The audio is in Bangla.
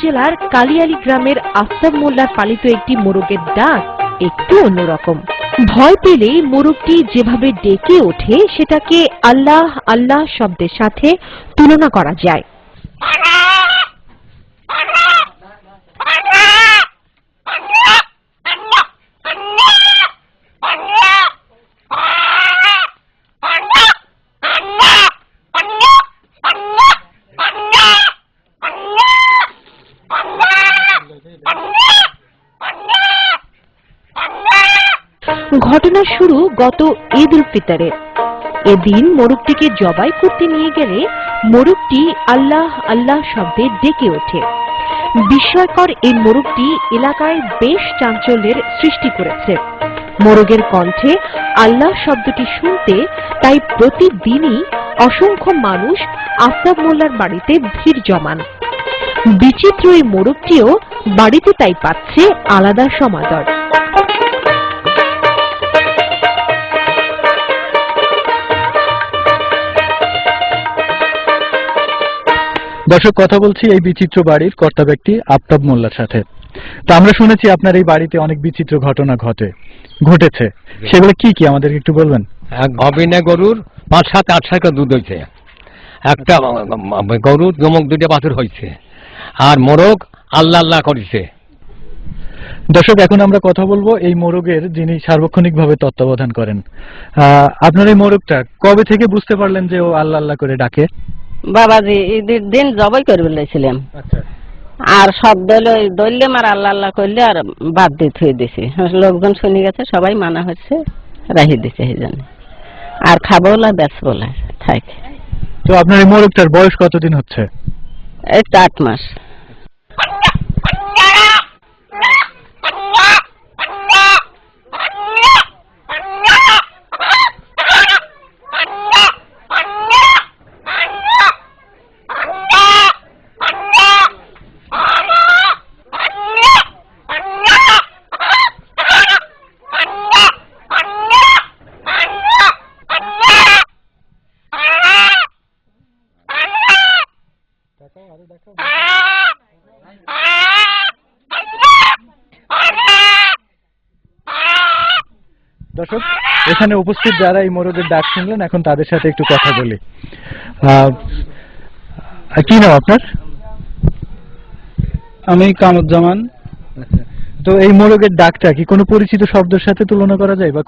উপজেলার কালিয়ালী গ্রামের আফতাব মোল্লার পালিত একটি মোরগের ডাক একটু অন্যরকম। ভয় পেলেই মোরগটি যেভাবে ডেকে ওঠে সেটাকে আল্লাহ আল্লাহ শব্দের সাথে তুলনা করা যায়। ঘটনা শুরু গত ঈদ উল ফিতরের। এদিন মোরগটিকে জবাই করতে নিয়ে গেলে মোরগটি আল্লাহ আল্লাহ শব্দে ডেকে ওঠে। বিস্ময়কর এই মোরগটি এলাকায় বেশ চাঞ্চল্যের সৃষ্টি করেছে। মোরগের কণ্ঠে আল্লাহ শব্দটি শুনতে তাই প্রতিদিনই অসংখ্য মানুষ আফতাব মোল্লার বাড়িতে ভিড় জমান। বিচিত্র এই মোরগটিও বাড়িতে তাই পাচ্ছে আলাদা সমাদর। দর্শক, কথা বলছি এই বিচিত্র বাড়ির কর্তা ব্যক্তি আফতাব মোল্লার সাথে। তো আমরা শুনেছি আপনার এই বাড়িতে অনেক বিচিত্র ঘটনা ঘটেছে, সেগুলো কি কি আমাদেরকে একটু বলবেন? এক অবিনে গরুর ৫-৭-৮ দুধ হয়েছে, একটা গরুর জমক 2টা বাছুর হয়েছে, আর মোরগ আল্লাহ আল্লাহ করেছে। দর্শক, এখন আমরা কথা বলবো এই মোরগের যিনি সার্বক্ষণিকভাবে তত্ত্বাবধান করেন। আপনার এই মোরগটা কবে থেকে বুঝতে পারলেন যে ও আল্লাহ আল্লাহ করে ডাকে? বাবাজি ঈদের দিন জবাই করে বলেছিলাম, আর শব্দ দললে আর আল্লাহ আল্লাহ করলে আর বাদ দিয়ে থুয়ে দিছি। লোকজন শুনে গেছে, সবাই মানা হচ্ছে, রাহি দিছে এই জন্য। আর খাবো না বেচবো না থাকে। তো আপনার এই মোরগটার বয়স কতদিন হচ্ছে? এই তো 8 মাস। দর্শক, এখানে উপস্থিত যারা এই মোরগের ডাক শুনলেন, এখন তাদের সাথে একটু কথা বলি। কি নাম আপনার? আমি কামরুজ্জামান। তো এই মোরগের ডাকটা কি কোনো পরিচিত শব্দের সাথে তুলনা করা যায় বা